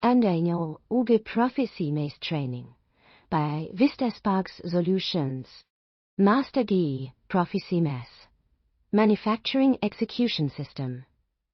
Annual GE Proficy MES training by Vistasparks Solutions. Master GE Proficy MES Manufacturing Execution System,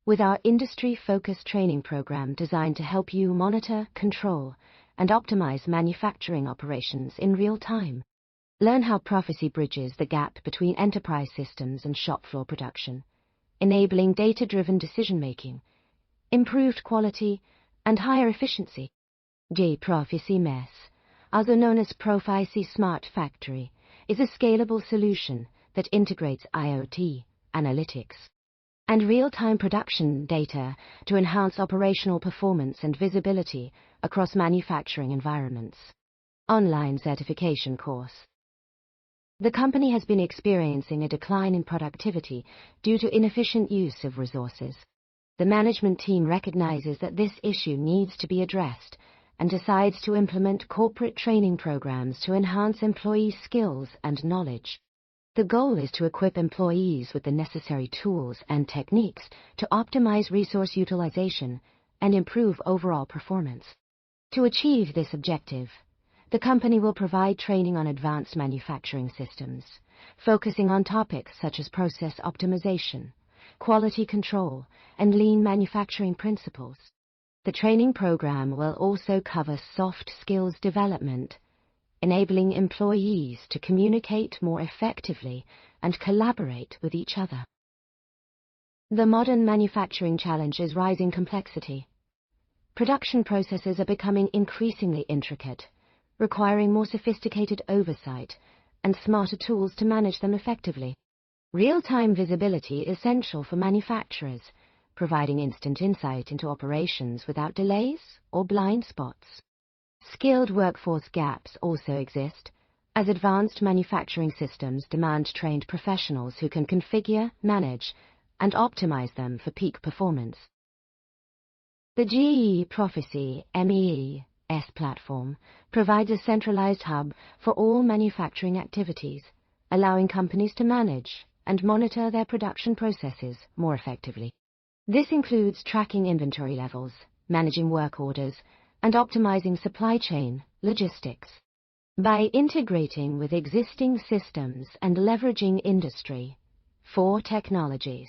with our industry-focused training program designed to help you monitor, control, and optimize manufacturing operations in real time. Learn how Proficy bridges the gap between enterprise systems and shop floor production, enabling data-driven decision-making, improved quality, and higher efficiency. GE Proficy MES, also known as Proficy Smart Factory, is a scalable solution that integrates IoT, analytics, and real-time production data to enhance operational performance and visibility across manufacturing environments. Online certification course. The company has been experiencing a decline in productivity due to inefficient use of resources. The management team recognizes that this issue needs to be addressed and decides to implement corporate training programs to enhance employee skills and knowledge. The goal is to equip employees with the necessary tools and techniques to optimize resource utilization and improve overall performance. To achieve this objective, the company will provide training on advanced manufacturing systems, focusing on topics such as process optimization, quality control, and lean manufacturing principles. The training program will also cover soft skills development, enabling employees to communicate more effectively and collaborate with each other. The modern manufacturing challenge is rising complexity. Production processes are becoming increasingly intricate, requiring more sophisticated oversight and smarter tools to manage them effectively. Real-time visibility is essential for manufacturers, providing instant insight into operations without delays or blind spots. Skilled workforce gaps also exist, as advanced manufacturing systems demand trained professionals who can configure, manage, and optimize them for peak performance. The GE Proficy MES platform provides a centralized hub for all manufacturing activities, allowing companies to manage and monitor their production processes more effectively. This includes tracking inventory levels, managing work orders, and optimizing supply chain logistics. By integrating with existing systems and leveraging Industry 4 technologies,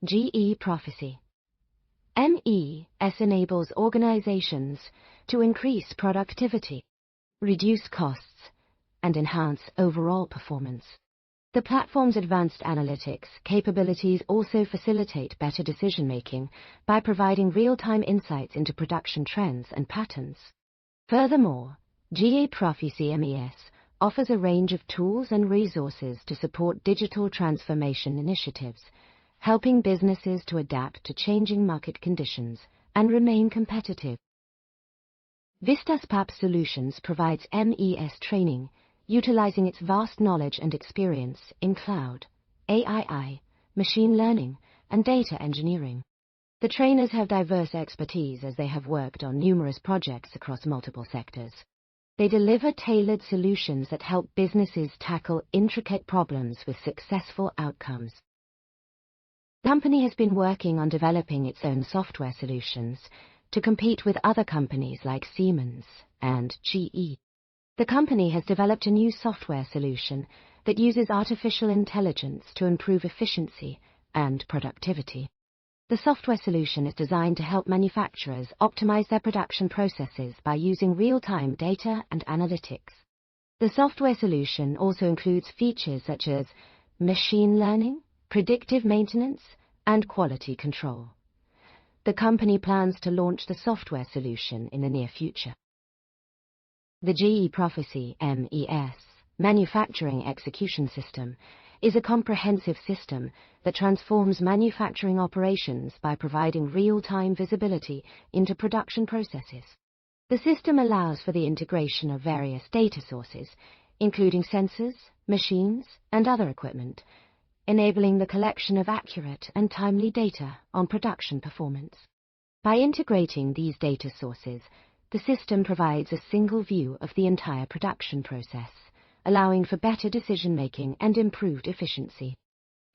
GE Proficy MES enables organizations to increase productivity, reduce costs, and enhance overall performance. The platform's advanced analytics capabilities also facilitate better decision-making by providing real-time insights into production trends and patterns. Furthermore, GE Proficy MES offers a range of tools and resources to support digital transformation initiatives, helping businesses to adapt to changing market conditions and remain competitive. Vistasparks Solutions provides MES training, utilizing its vast knowledge and experience in cloud, AI, machine learning, and data engineering. The trainers have diverse expertise as they have worked on numerous projects across multiple sectors. They deliver tailored solutions that help businesses tackle intricate problems with successful outcomes. The company has been working on developing its own software solutions to compete with other companies like Siemens and GE. The company has developed a new software solution that uses artificial intelligence to improve efficiency and productivity. The software solution is designed to help manufacturers optimize their production processes by using real-time data and analytics. The software solution also includes features such as machine learning, predictive maintenance, and quality control. The company plans to launch the software solution in the near future. The GE Proficy MES Manufacturing Execution System is a comprehensive system that transforms manufacturing operations by providing real-time visibility into production processes. The system allows for the integration of various data sources, including sensors, machines, and other equipment, enabling the collection of accurate and timely data on production performance. By integrating these data sources, the system provides a single view of the entire production process, allowing for better decision-making and improved efficiency.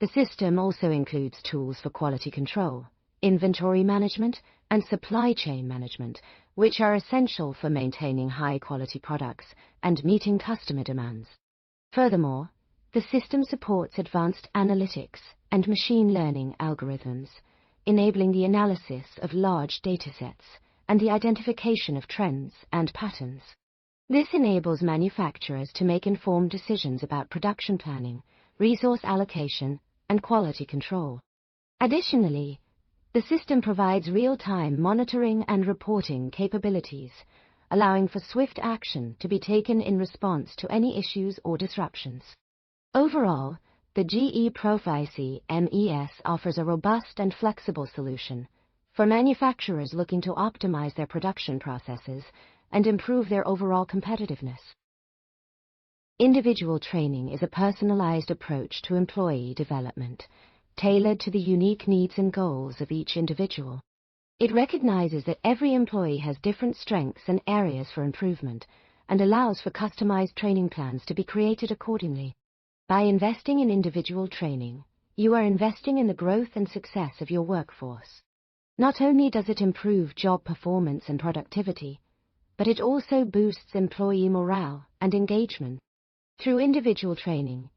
The system also includes tools for quality control, inventory management, and supply chain management, which are essential for maintaining high-quality products and meeting customer demands. Furthermore, the system supports advanced analytics and machine learning algorithms, enabling the analysis of large datasets and the identification of trends and patterns. This enables manufacturers to make informed decisions about production planning, resource allocation, and quality control. Additionally, the system provides real-time monitoring and reporting capabilities, allowing for swift action to be taken in response to any issues or disruptions. Overall, the GE Proficy MES offers a robust and flexible solution for manufacturers looking to optimize their production processes and improve their overall competitiveness. Individual training is a personalized approach to employee development, tailored to the unique needs and goals of each individual. It recognizes that every employee has different strengths and areas for improvement, and allows for customized training plans to be created accordingly. By investing in individual training, you are investing in the growth and success of your workforce. Not only does it improve job performance and productivity, but it also boosts employee morale and engagement. Through individual training,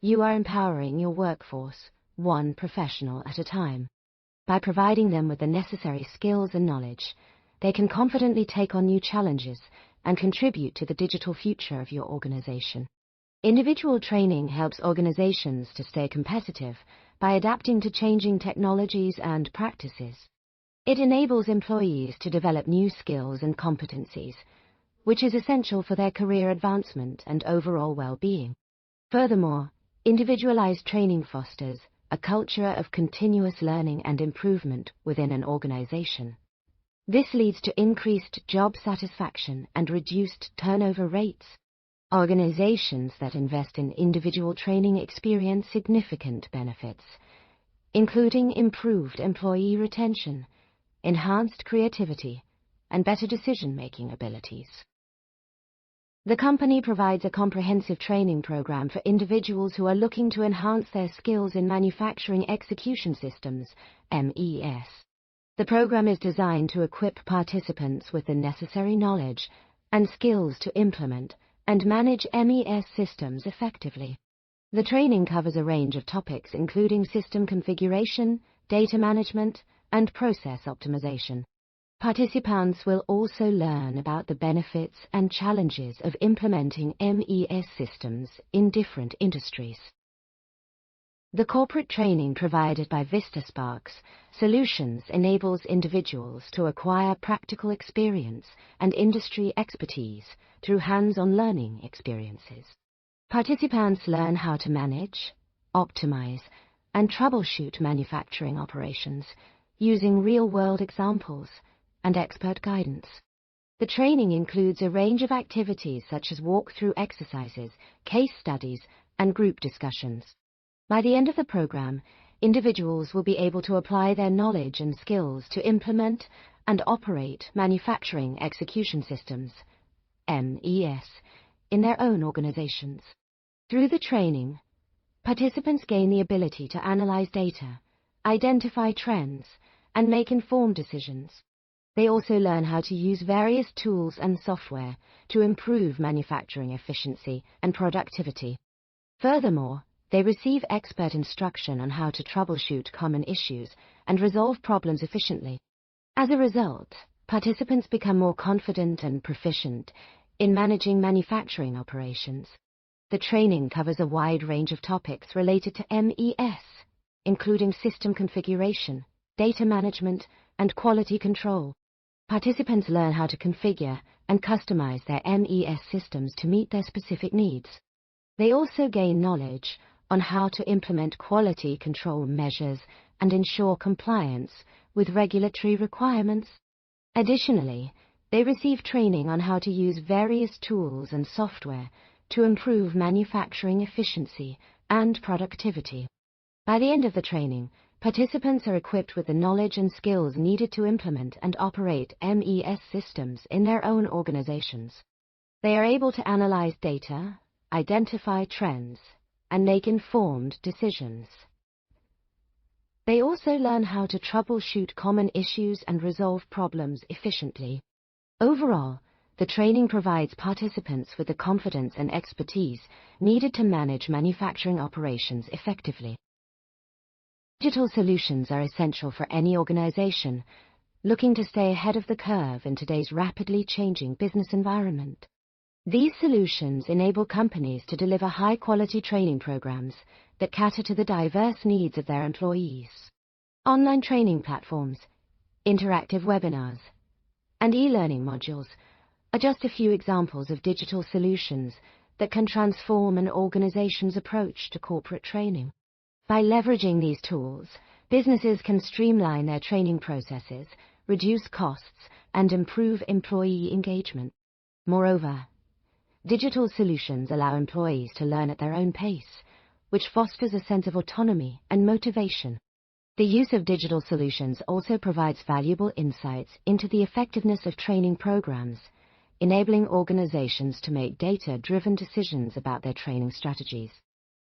you are empowering your workforce, one professional at a time. By providing them with the necessary skills and knowledge, they can confidently take on new challenges and contribute to the digital future of your organization. Individual training helps organizations to stay competitive by adapting to changing technologies and practices. It enables employees to develop new skills and competencies, which is essential for their career advancement and overall well-being. Furthermore, individualized training fosters a culture of continuous learning and improvement within an organization. This leads to increased job satisfaction and reduced turnover rates. Organizations that invest in individual training experience significant benefits, including improved employee retention, enhanced creativity, and better decision-making abilities. The company provides a comprehensive training program for individuals who are looking to enhance their skills in manufacturing execution systems, MES. The program is designed to equip participants with the necessary knowledge and skills to implement and manage MES systems effectively. The training covers a range of topics including system configuration, data management, and process optimization. Participants will also learn about the benefits and challenges of implementing MES systems in different industries. The corporate training provided by Vistasparks Solutions enables individuals to acquire practical experience and industry expertise through hands-on learning experiences. Participants learn how to manage, optimize, and troubleshoot manufacturing operations using real-world examples and expert guidance. The training includes a range of activities such as walk-through exercises, case studies, and group discussions. By the end of the program, individuals will be able to apply their knowledge and skills to implement and operate manufacturing execution systems, MES, in their own organizations. Through the training, participants gain the ability to analyze data, identify trends, and make informed decisions. They also learn how to use various tools and software to improve manufacturing efficiency and productivity. Furthermore, they receive expert instruction on how to troubleshoot common issues and resolve problems efficiently. As a result, participants become more confident and proficient in managing manufacturing operations. The training covers a wide range of topics related to MES, including system configuration, data management, and quality control. Participants learn how to configure and customize their MES systems to meet their specific needs. They also gain knowledge on how to implement quality control measures and ensure compliance with regulatory requirements. Additionally, they receive training on how to use various tools and software to improve manufacturing efficiency and productivity. By the end of the training, participants are equipped with the knowledge and skills needed to implement and operate MES systems in their own organizations. They are able to analyze data, identify trends, and make informed decisions. They also learn how to troubleshoot common issues and resolve problems efficiently. Overall, the training provides participants with the confidence and expertise needed to manage manufacturing operations effectively. Digital solutions are essential for any organization looking to stay ahead of the curve in today's rapidly changing business environment. These solutions enable companies to deliver high-quality training programs that cater to the diverse needs of their employees. Online training platforms, interactive webinars, and e-learning modules are just a few examples of digital solutions that can transform an organization's approach to corporate training. By leveraging these tools, businesses can streamline their training processes, reduce costs, and improve employee engagement. Moreover, digital solutions allow employees to learn at their own pace, which fosters a sense of autonomy and motivation. The use of digital solutions also provides valuable insights into the effectiveness of training programs, enabling organizations to make data-driven decisions about their training strategies.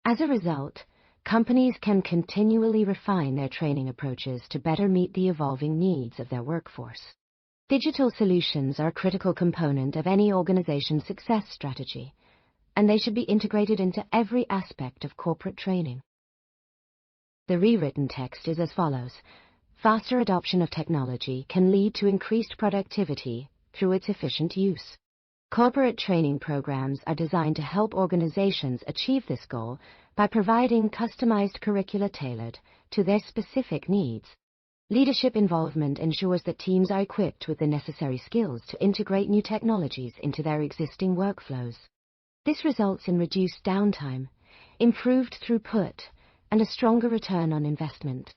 As a result, companies can continually refine their training approaches to better meet the evolving needs of their workforce. Digital solutions are a critical component of any organization's success strategy, and they should be integrated into every aspect of corporate training. The rewritten text is as follows. Faster adoption of technology can lead to increased productivity through its efficient use. Corporate training programs are designed to help organizations achieve this goal by providing customized curricula tailored to their specific needs. Leadership involvement ensures that teams are equipped with the necessary skills to integrate new technologies into their existing workflows. This results in reduced downtime, improved throughput, and a stronger return on investment.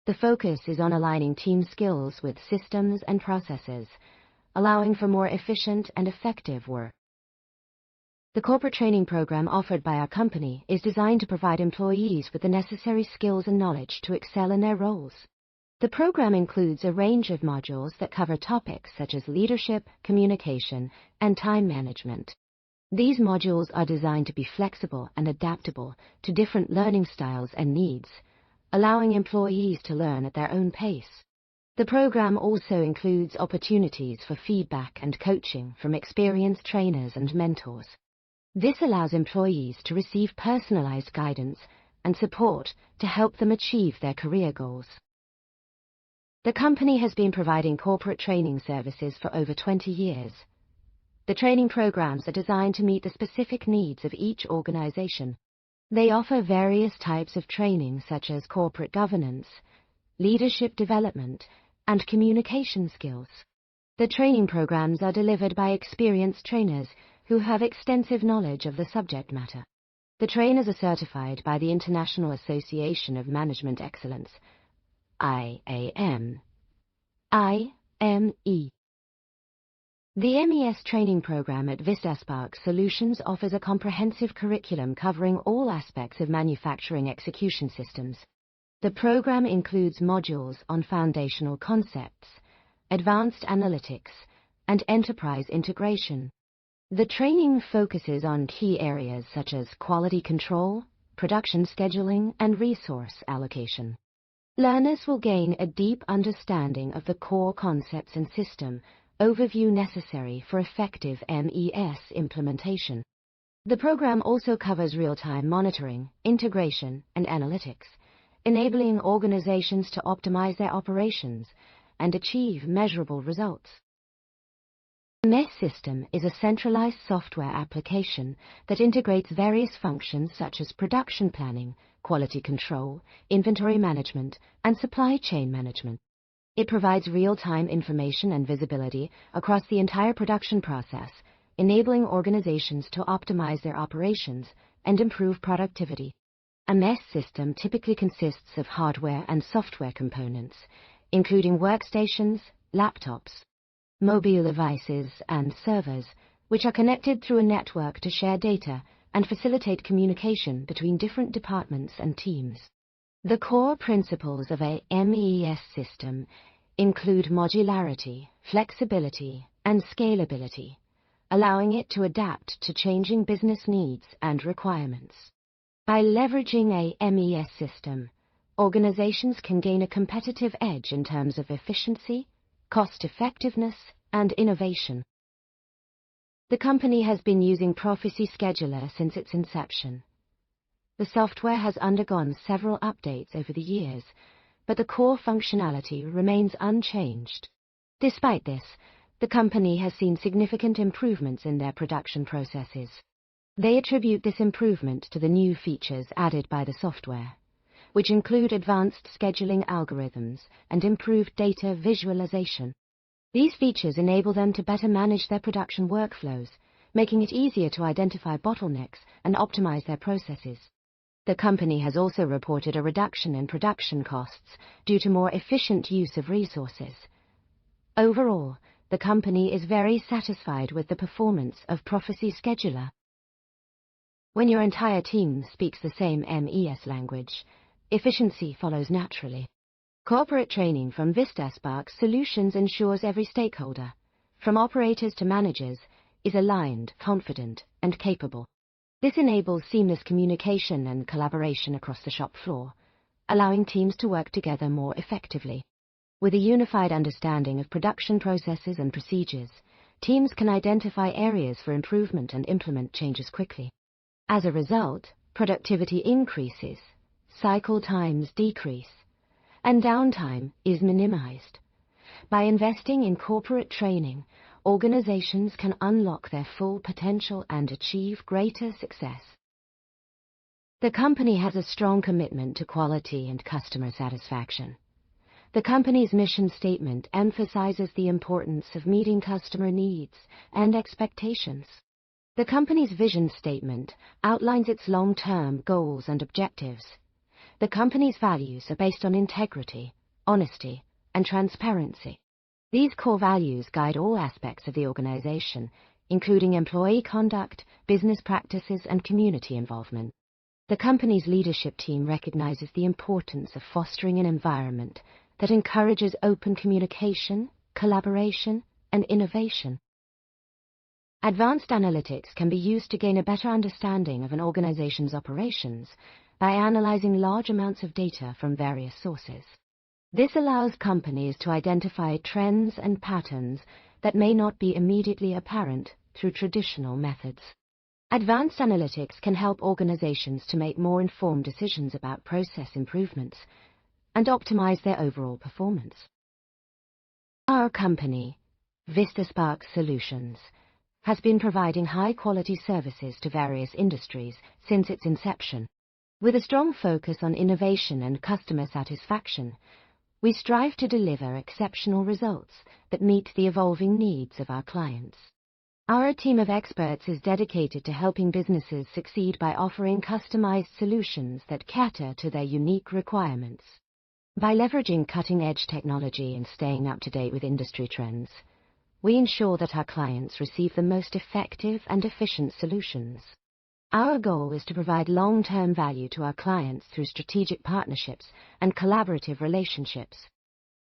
The focus is on aligning team skills with systems and processes, allowing for more efficient and effective work. The corporate training program offered by our company is designed to provide employees with the necessary skills and knowledge to excel in their roles. The program includes a range of modules that cover topics such as leadership, communication, and time management. These modules are designed to be flexible and adaptable to different learning styles and needs, allowing employees to learn at their own pace. The program also includes opportunities for feedback and coaching from experienced trainers and mentors. This allows employees to receive personalized guidance and support to help them achieve their career goals. The company has been providing corporate training services for over 20 years. The training programs are designed to meet the specific needs of each organization. They offer various types of training such as corporate governance, leadership development, and communication skills. The training programs are delivered by experienced trainers who have extensive knowledge of the subject matter. The trainers are certified by the International Association of Management Excellence, IAM, IME. The MES training program at Vistasparks Solutions offers a comprehensive curriculum covering all aspects of manufacturing execution systems. The program includes modules on foundational concepts, advanced analytics, and enterprise integration. The training focuses on key areas such as quality control, production scheduling, and resource allocation. Learners will gain a deep understanding of the core concepts and system overview necessary for effective MES implementation. The program also covers real-time monitoring, integration, and analytics, enabling organizations to optimize their operations and achieve measurable results. The MES system is a centralized software application that integrates various functions such as production planning, quality control, inventory management, and supply chain management. It provides real-time information and visibility across the entire production process, enabling organizations to optimize their operations and improve productivity. A MES system typically consists of hardware and software components, including workstations, laptops, mobile devices, and servers, which are connected through a network to share data and facilitate communication between different departments and teams. The core principles of a MES system include modularity, flexibility, and scalability, allowing it to adapt to changing business needs and requirements. By leveraging a MES system, organizations can gain a competitive edge in terms of efficiency, cost-effectiveness, and innovation. The company has been using Proficy Scheduler since its inception. The software has undergone several updates over the years, but the core functionality remains unchanged. Despite this, the company has seen significant improvements in their production processes. They attribute this improvement to the new features added by the software, which include advanced scheduling algorithms and improved data visualization. These features enable them to better manage their production workflows, making it easier to identify bottlenecks and optimize their processes. The company has also reported a reduction in production costs due to more efficient use of resources. Overall, the company is very satisfied with the performance of Proficy Scheduler. When your entire team speaks the same MES language, efficiency follows naturally. Corporate training from Vistasparks Solutions ensures every stakeholder, from operators to managers, is aligned, confident, and capable. This enables seamless communication and collaboration across the shop floor, allowing teams to work together more effectively. With a unified understanding of production processes and procedures, teams can identify areas for improvement and implement changes quickly. As a result, productivity increases, cycle times decrease, and downtime is minimized. By investing in corporate training, organizations can unlock their full potential and achieve greater success. The company has a strong commitment to quality and customer satisfaction. The company's mission statement emphasizes the importance of meeting customer needs and expectations. The company's vision statement outlines its long-term goals and objectives. The company's values are based on integrity, honesty, and transparency. These core values guide all aspects of the organization, including employee conduct, business practices, and community involvement. The company's leadership team recognizes the importance of fostering an environment that encourages open communication, collaboration, and innovation. Advanced analytics can be used to gain a better understanding of an organization's operations by analyzing large amounts of data from various sources. This allows companies to identify trends and patterns that may not be immediately apparent through traditional methods. Advanced analytics can help organizations to make more informed decisions about process improvements and optimize their overall performance. Our company, Vistasparks Solutions, has been providing high-quality services to various industries since its inception. With a strong focus on innovation and customer satisfaction, we strive to deliver exceptional results that meet the evolving needs of our clients. Our team of experts is dedicated to helping businesses succeed by offering customized solutions that cater to their unique requirements. By leveraging cutting-edge technology and staying up to date with industry trends, we ensure that our clients receive the most effective and efficient solutions. Our goal is to provide long-term value to our clients through strategic partnerships and collaborative relationships.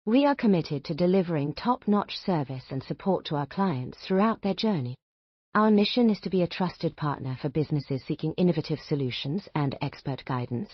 We are committed to delivering top-notch service and support to our clients throughout their journey. Our mission is to be a trusted partner for businesses seeking innovative solutions and expert guidance.